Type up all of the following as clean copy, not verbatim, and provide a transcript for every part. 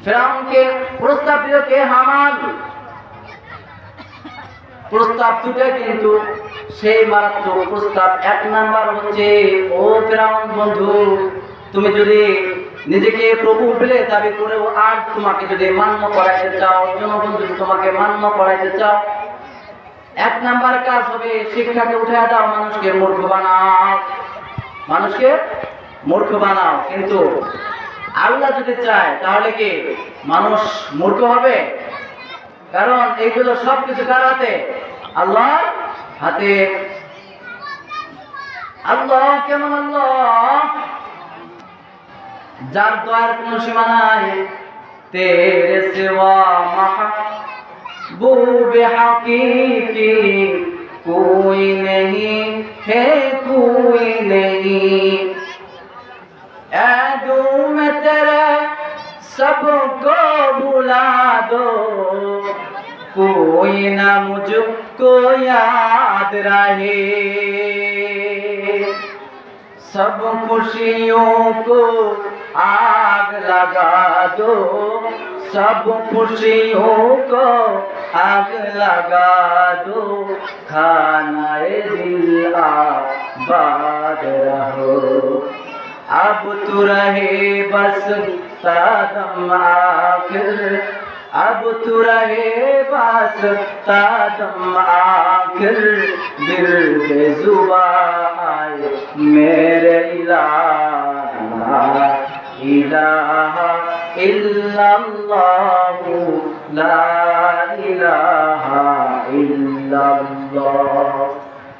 ফেরাউনকে প্রস্তাব দিল কে? হামান। প্রস্তাব দুটো কিন্তু সেই মারাত্মক প্রস্তাব। এক নাম্বার হচ্ছে, ও ফেরাউন বন্ধু, তুমি যদি নিজেকে প্রভু বলে দাবি করেও আর তোমাকে যদি মান্য করাইতে চাও, জনগণ যদি তোমাকে মান্য করাইতে চাও, এক নাম্বার কাজ হবে শিক্ষাকে উঠে দাও, মানুষকে মূর্খ বানাও, মানুষকে মূর্খ বানাও। কিন্তু আল্লাহ যদি চায় তাহলে কি মানুষ মূর্খ হবে? কারণ এইগুলো সবকিছু কার হাতে? আল্লাহর হাতে। আল্লাহ কেমন আল্লাহ, যার দয়ার কোনো সীমা নাই। তেরে সিওয়া महबूब हकीकी कोई नहीं है, कोई नहीं। ऐ दूं मैं तेरे सबको बुला दो, कोई ना मुझको याद रहे। सब खुशियों को आग लगा दो, सब खुशियों को आग लगा दो, खानाए दिल आबाद रहो। अब तू रहे बस तादम आखिर, अब तू रहे बस तादम आखिर, दिल के जुबान मेरे इलाहा इलाहा इल्लल्लाहु ला इलाहा इल्लल्लाह।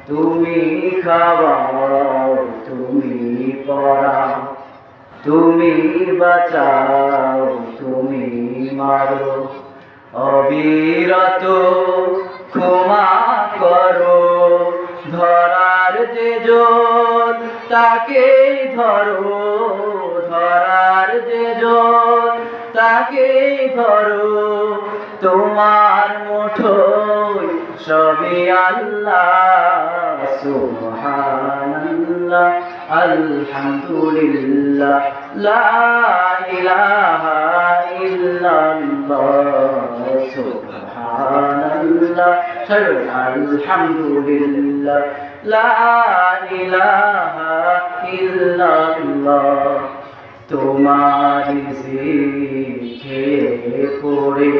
তুমি খাওয়াও, তুমি পড়াও, তুমি বাঁচাও, তুমি মারো, অবিরত ক্ষমা করো। ধরার যে জন তাকেই ধরো, ধরার যে জন তাকেই ধরো। তোমার মুঠোয় সবই আল্লাহ, সুবহানাল্লাহ আলহামদুলিল্লাহ লা ইলাহা ইল্লাল্লাহ, সুবহানাল্লাহ আলহামদুলিল্লাহ লা ইলাহা ইল্লাল্লাহ। তোমার জিকিরে পড়ে